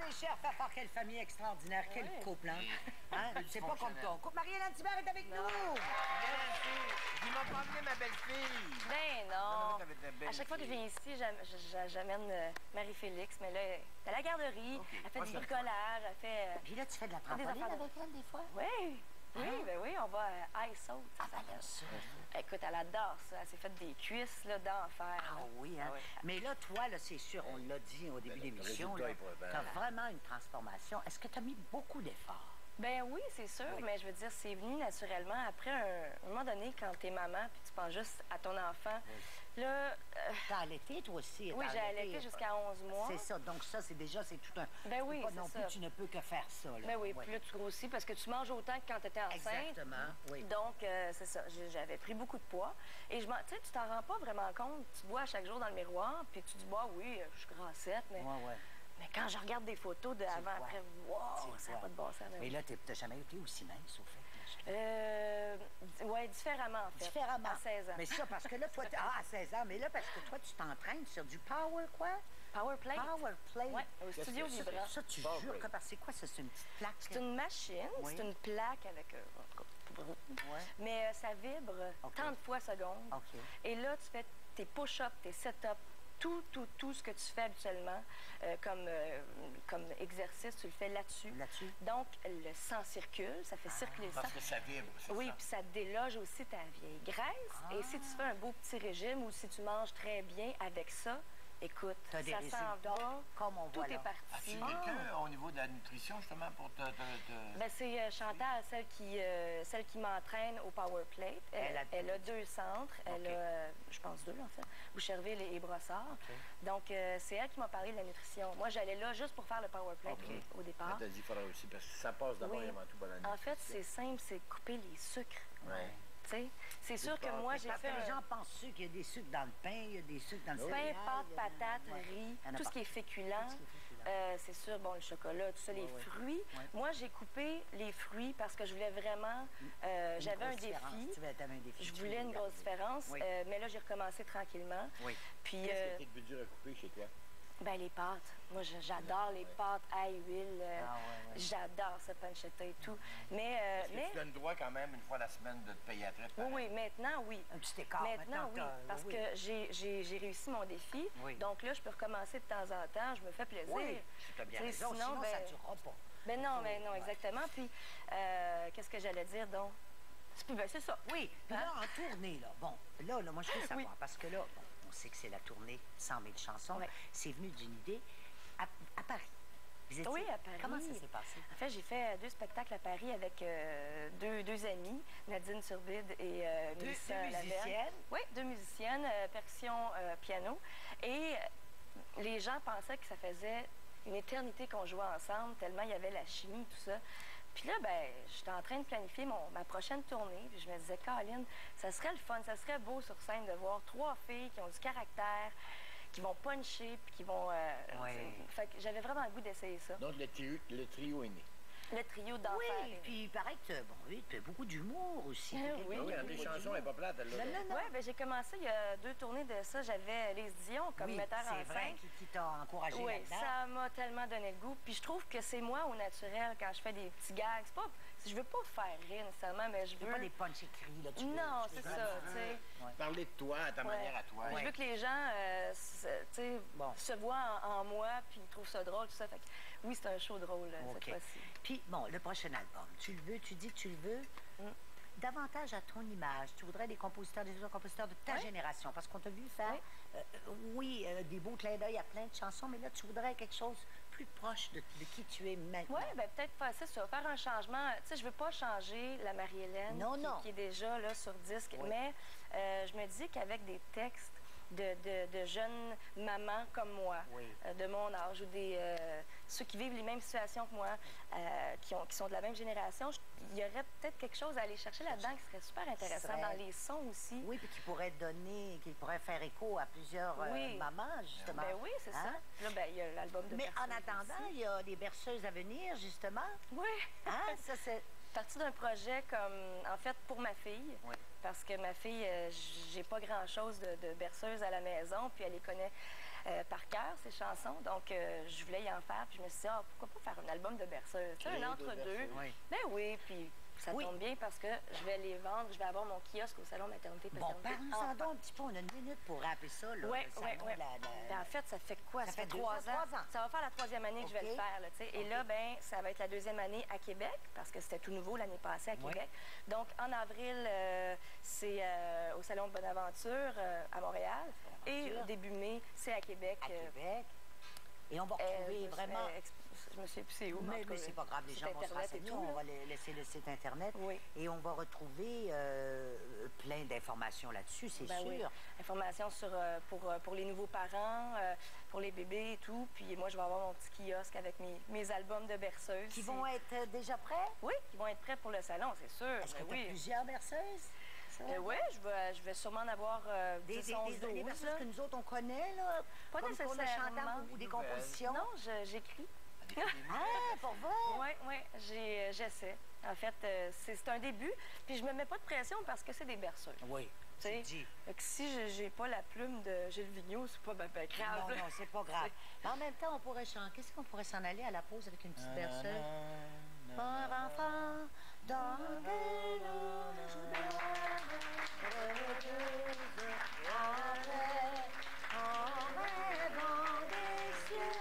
réfléchis à faire par quelle famille extraordinaire, quel couple, hein? C'est pas comme ton couple. Marie-Hélène Thibert est avec nous! Ils m'ont pas amené ma belle-fille! Ben non! À chaque fois que je viens ici, j'amène Marie-Félix, mais là, elle est à la garderie, elle fait du bricolage, elle fait... Puis là, tu fais de la trampoline avec elle, des fois? Oui! Oui, ben oui, on va à Ice Out, ça s'appelle. Écoute, elle adore ça. Elle s'est fait des cuisses là, d'enfer. Ah oui, hein? Mais là, toi, là, c'est sûr, on l'a dit au début de l'émission, tu as vraiment une transformation. Est-ce que tu as mis beaucoup d'efforts? Ben oui, c'est sûr, mais je veux dire, c'est venu naturellement. Après, un moment donné, quand t'es maman, puis tu penses juste à ton enfant, là... T'as allaité, toi aussi? Oui, j'ai allaité jusqu'à 11 mois. C'est ça, donc ça, c'est déjà, c'est tout un... Ben oui, c'est ça. Non plus, tu ne peux que faire ça, là. Ben oui, puis là, tu grossis parce que tu manges autant que quand t'étais enceinte. Exactement, oui. Donc, c'est ça, j'avais pris beaucoup de poids. Et tu sais, tu t'en rends pas vraiment compte. Tu vois chaque jour dans le miroir, puis tu dis, bah oui, je suis grassette, mais... Mais quand je regarde des photos de avant, après, wow, ça n'a pas de bon sens. Mais là, tu n'as jamais été aussi mince, au fait. Oui, différemment, en fait. Différemment. À 16 ans. Mais ça, parce que là, toi, à 16 ans, mais là, parce que toi, tu t'entraînes sur du power, quoi? Power plate. Power plate. Oui, au studio vibrant. Ça, tu jures que c'est quoi, ça? C'est une petite plaque? C'est une machine, c'est une plaque avec... Mais ça vibre tant de fois seconde. Et là, tu fais tes push-ups, tes set-ups, tout ce que tu fais habituellement comme exercice, tu le fais là-dessus. Donc, le sang circule, ça fait circuler le sang. Parce que ça vibre, c'est ça. Oui, puis ça déloge aussi ta vieille graisse. Et si tu fais un beau petit régime ou si tu manges très bien avec ça, écoute, ça s'en va, comme on tout voit est là. parti. As-tu quelqu'un au niveau de la nutrition, justement, pour te... Ben, c'est Chantal, celle qui m'entraîne au Power Plate. Elle a 2 centres. Elle a, je pense 2, en fait, Boucherville et Brossard. Donc, c'est elle qui m'a parlé de la nutrition. Moi, j'allais là juste pour faire le Power Plate au départ. Elle t'a dit qu'il faudrait aussi, parce que ça passe d'abord et avant tout par la nutrition. En fait, c'est simple, c'est couper les sucres. C'est sûr que moi, j'ai fait... Les gens pensent qu'il y a des sucres dans le pain, il y a des sucres dans le pain, pâtes, patates, riz, tout ce qui est féculent. C'est sûr, bon, le chocolat, tout ça, les fruits. Moi, j'ai coupé les fruits parce que je voulais vraiment... j'avais un défi. Je voulais une grosse différence, mais là, j'ai recommencé tranquillement. Puis qu'est-ce qui était le plus dur à couper chez toi? Ben les pâtes. Moi, j'adore les pâtes à huile. J'adore ce pancetta et tout. Mais tu donnes droit quand même une fois la semaine de te payer à traite? Oui, maintenant, oui. Un petit écart. Maintenant, oui. Parce que j'ai réussi mon défi. Donc là, je peux recommencer de temps en temps. Je me fais plaisir. Oui, tu as bien raison. Sinon, ça ne durera pas. Ben non, exactement. Puis, qu'est-ce que j'allais dire, donc? C'est ça. Oui, puis là, en tournée, là, bon, là, moi, je veux savoir, parce que là, bon, on sait que c'est la tournée 100 000 chansons. C'est venu d'une idée à Paris. Oui, à Paris. Comment ça s'est passé? En fait, j'ai fait 2 spectacles à Paris avec deux amies, Nadine Turbide et Mélissa Laverne. 2 musiciennes? Oui, 2 musiciennes, percussion, piano. Et les gens pensaient que ça faisait une éternité qu'on jouait ensemble, tellement il y avait la chimie, tout ça. Puis là, ben, j'étais en train de planifier ma prochaine tournée. Puis je me disais, Caroline, ça serait le fun, ça serait beau sur scène de voir 3 filles qui ont du caractère, qui vont puncher, puis qui vont... Fait que j'avais vraiment le goût d'essayer ça. Donc, le trio est né. Le trio d'enfer. Oui, puis il paraît que tu as beaucoup d'humour aussi. Oui, les chansons, elle n'est pas plate, elle là. Oui, ben, j'ai commencé il y a 2 tournées de ça. J'avais Lise Dion comme metteur en scène. C'est vrai qui t'a encouragé là-dedans. Ça m'a tellement donné le goût. Puis je trouve que c'est moi au naturel quand je fais des petits gags. C'est pas... Je veux pas faire rire nécessairement, mais je veux... pas des punch écrits, là. Non, c'est ça, tu sais. Parler de toi, à ta manière à toi. Je veux que les gens, se voient en moi, puis ils trouvent ça drôle, tout ça. Fait que, oui, c'est un show drôle, cette fois-ci. Puis, bon, le prochain album, tu le veux, tu dis que tu le veux davantage à ton image. Tu voudrais des compositeurs de ta génération, parce qu'on t'a vu faire, des beaux clins d'œil à plein de chansons, mais là, tu voudrais quelque chose plus proche de qui tu es maintenant. Oui, bien, peut-être faire ça, faire un changement. Tu sais, je veux pas changer la Marie-Hélène qui est déjà là sur disque, mais je me dis qu'avec des textes de jeunes mamans comme moi, de mon âge, ou ceux qui vivent les mêmes situations que moi, qui sont de la même génération, il y aurait peut-être quelque chose à aller chercher là-dedans qui serait super intéressant dans les sons aussi. Oui, puis qui pourrait faire écho à plusieurs mamans, justement. Ben oui, c'est ça. Là, ben, il y a l'album de Mais en attendant, il y a des berceuses à venir, justement. Oui. Ça, c'est... partie d'un projet en fait, pour ma fille. Parce que ma fille, j'ai pas grand-chose de berceuse à la maison, puis elle par cœur, ces chansons. Donc, je voulais y en faire. Puis je me suis dit, pourquoi pas faire un album de berceuse? Tu sais, un entre-deux. Oui. Ben oui, puis ça tombe bien parce que je vais les vendre. Je vais avoir mon kiosque au salon maternité Bon, paternité. parle-nous-en donc un petit peu. On a une minute pour rappeler ça, là. Oui, le oui, salon oui. de la- Ben, en fait, ça fait quoi? Ça fait 3 ans. 3 ans. Ça va faire la 3e année que je vais le faire. Là, tu sais. Et là, ben, ça va être la 2e année à Québec parce que c'était tout nouveau l'année passée à Québec. Donc, en avril, c'est au Salon de Bonaventure à Montréal. Et début mai, c'est à Québec. À Québec. Et on va retrouver vraiment... Je me suis poussée où? Mais c'est pas grave, les gens vont se renseigner. On va laisser le site Internet. Oui. Et on va retrouver plein d'informations là-dessus, c'est sûr. Oui. Informations sur, pour les nouveaux parents, pour les bébés et tout. Puis moi, je vais avoir mon petit kiosque avec mes albums de berceuses. Qui vont être déjà prêts? Oui, qui vont être prêts pour le salon, c'est sûr. Est-ce que tu as oui. plusieurs berceuses? Oui, je vais sûrement en avoir 10, 11, 12. Des berceuses que nous autres, on connaît, là? Pas comme pour le nécessairement. chantant ou des compositions? Non, j'écris. Ah, pour vrai? Oui, j'essaie. En fait, c'est un début. Puis je me mets pas de pression parce que c'est des berceuses. Oui, tu sais. dis. Si j'ai pas la plume de Gilles Vigneault, c'est pas grave. Non, c'est pas grave. Mais en même temps, on pourrait chanter. Qu'est-ce qu'on pourrait s'en aller à la pause avec une petite berceuse? Par enfant, dans des nuages en rêvant des cieux.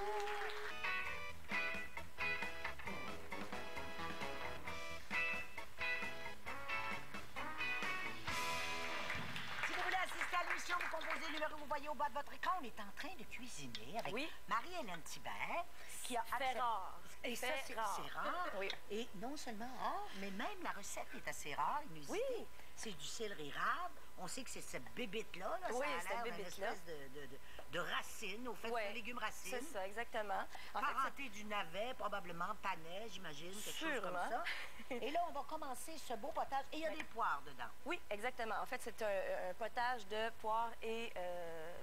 Si vous voulez assister à l'émission, vous composez le numéro que vous voyez au bas de votre écran. On est en train de cuisiner avec Marie-Hélène Thibert, qui a C'est rare. Et ça, c'est rare. Oui. Et non seulement rare, mais même la recette est assez rare, inusitée. Oui. C'est du céleri rave. On sait que c'est cette bébite-là. Là, Oui, ça a cette l'air d'une bébite-là. espèce de racine, au fait, Ouais. de légumes racines. C'est ça, exactement. En fait, Parenté du navet, probablement, panais, j'imagine, quelque chose comme Sûrement. ça. Et là, on va commencer ce beau potage. Et il y a des poires dedans. oui, exactement. En fait, c'est un potage de poire et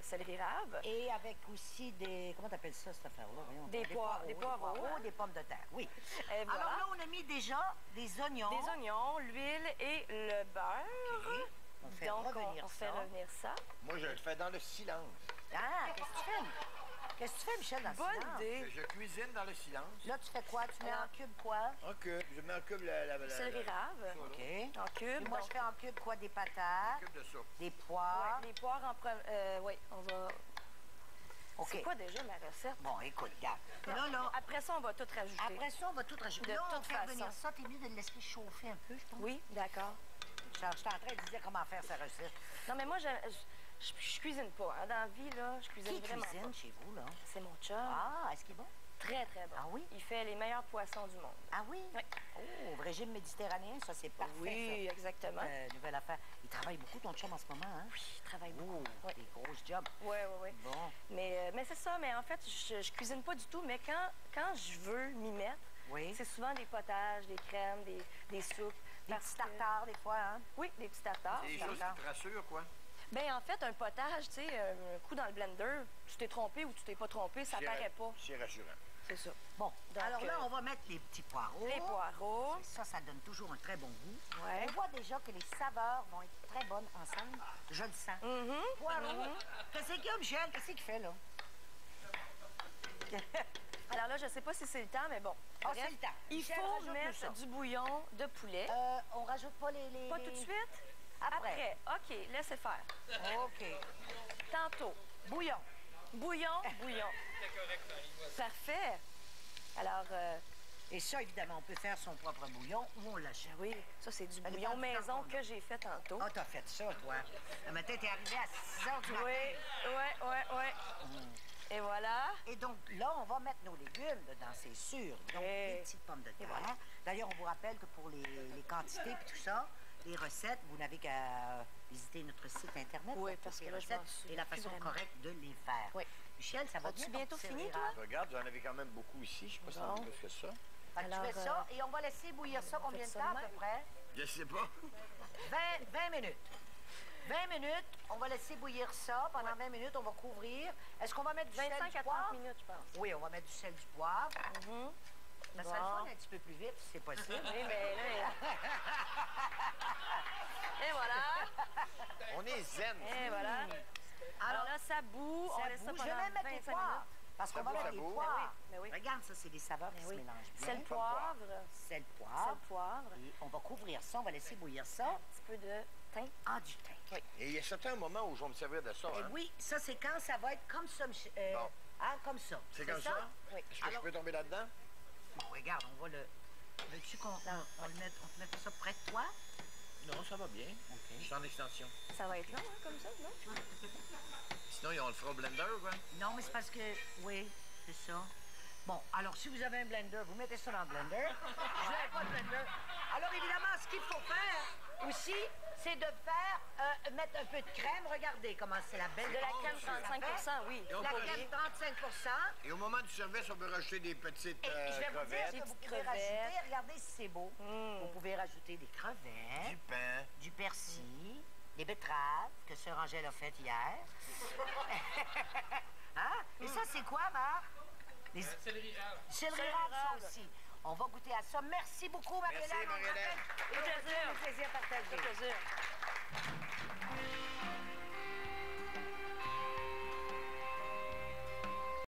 céleri rave. Et avec aussi des... Comment t'appelles ça, cette affaire-là? Voyons. Des poireaux, hein. Des pommes de terre, oui. Et voilà. Alors là, on a mis déjà des oignons. Des oignons, l'huile et le beurre. OK. On fait Donc, revenir on ça. fait revenir ça. Moi, je le fais dans le silence. Ah, qu'est-ce que tu fais? Qu'est-ce que tu fais, Michel, dans le Bonne silence? idée. Je cuisine dans le silence. Là, tu fais quoi? Tu mets en cube quoi? En cube. Je mets en cube la Céleri rave. OK. En cube. Et moi, donc, je fais en cube quoi? Des un patates, cube de soupe. des poires. les poires en oui, on va... OK. C'est quoi déjà ma recette? Bon, écoute, regarde. Là, Après ça, on va tout rajouter. après ça, on va tout rajouter. De Là, on toute fait revenir façon. ça. T'es mieux de le laisser chauffer un peu, je pense. Oui, d'accord. Je suis en train de dire comment faire sa recette. Non, mais moi, je cuisine pas. Hein. Dans la vie, là, je cuisine Qui vraiment cuisine pas. chez vous, là? C'est mon chum. Ah, est-ce qu'il est bon? Très, très bon. Ah oui? Il fait les meilleurs poissons du monde. Ah oui? Oui. Oh, régime méditerranéen, ça, c'est parfait, Oui, ça. exactement. Nouvelle affaire. Il travaille beaucoup, ton chum, en ce moment, hein? Oui, il travaille beaucoup. Oh, Oui, des grosses jobs. oui, oui. Bon. Mais c'est ça. Mais en fait, je cuisine pas du tout. Mais quand je veux m'y mettre, Oui. c'est souvent des potages, des crèmes, des soupes. Des parce petits que- tartares, des fois, hein? Oui, des petits tartares. C'est des choses qui te rassurent, quoi. Ben en fait, un potage, tu sais, un coup dans le blender, tu t'es trompé ou tu t'es pas trompé, ça C'est paraît pas. C'est rassurant. C'est ça. Bon, Donc, alors là, on va mettre les petits poireaux. Les poireaux. Et ça donne toujours un très bon goût. Ouais. On voit déjà que les saveurs vont être très bonnes ensemble. Je le sens. Poireaux. Qu'est-ce qu'il y a, Michel? Qu'est-ce qu'il fait, là? Alors là, je sais pas si c'est le temps, mais bon. Ah, Bref, c'est le temps. il Michel, faut rajoute-nous mettre ça. du bouillon de poulet. On rajoute pas les... Pas tout de suite? Après. OK, laissez faire. OK. Tantôt. Bouillon. Bouillon. Parfait. Alors, Et ça, évidemment, on peut faire son propre bouillon ou on l'achète. oui, ça, c'est du Ça bouillon dépend du temps maison qu'on a. que j'ai fait tantôt. Ah, t'as fait ça, toi. Le matin, t'es arrivé à 6 h du matin. Oui. Et voilà. Et donc, là, on va mettre nos légumes dedans, c'est sûr. Donc, Hey. des petites pommes de terre. voilà. D'ailleurs, on vous rappelle que pour les quantités et tout ça, les recettes, vous n'avez qu'à visiter notre site Internet. Oui, pour parce toutes que les là, je m'en recettes et souviens la plus façon vraiment. correcte de les faire. Oui. Michel, ça va As-tu bien? ton bientôt petit fini, céleri toi? rave? Regarde, j'en avais quand même beaucoup ici. Je sais pas si Bon. on a plus que ça. Fait que tu Alors, fais ça et on va laisser bouillir ça combien de fait ça temps de à peu même. près? Je sais pas. 20 minutes. 20 minutes, on va laisser bouillir ça. Pendant 20 minutes, on va couvrir. Est-ce qu'on va mettre du sel, 25 du à 30 poivre? minutes, je pense. Oui, on va mettre du sel, du poivre. Ça serait le Bon. fun un petit peu plus vite, si c'est possible. Oui, mais là... Et voilà. On est zen. Et voilà. Alors là, ça bout. On laisse ça bout. Je vais pendant même mettre les 25 poires. minutes. Parce qu'on Ça va bout, mettre ça les bout. poires. Ben oui. Regarde, ça, c'est des saveurs qui se Oui. mélangent bien. Sel, poivre. Sel, Sel, poivre. poivre. Et on va couvrir ça. On va laisser bouillir ça Un petit peu de thym. en du thym. Et il y a certains moments où je vais me servir de ça. Et Hein? oui, ça, c'est quand ça va être comme ça. Bon. Hein, comme ça. C'est comme ça? Oui. Est-ce que Alors- je peux tomber là-dedans? Bon, regarde, on va le... Veux-tu qu'on on le mette, on te mette ça près de toi? Non, ça va bien. OK. Je suis en extension. Ça va être long, hein, comme ça, non? Sinon, on le fera au blender ou quoi? Non, mais c'est parce que... Oui, c'est ça. Bon, alors, si vous avez un blender, vous mettez ça dans le blender. Je n'avais pas de blender. Alors, évidemment, ce qu'il faut faire aussi, c'est de faire... mettre un peu de crème. Regardez comment c'est la belle... De la crème 35 oui. Et on La peut- crème 35 Et au moment du service, on peut rajouter des petites Et je vais vous dire crevettes, que vous petites pouvez crevettes. rajouter, regardez si c'est beau, vous pouvez rajouter des du crevettes, pain. du persil, des betteraves que Sœur Angèle a faites hier. Hein? Et ça, c'est quoi, Marc? Des... Céleri rave. Céleri Céleri rave, ça rave. aussi. On va goûter à ça. Merci beaucoup, Marie-Hélène. Merci, Marie-Hélène. Et Au plaisir. plaisir partagé. Ça fait plaisir.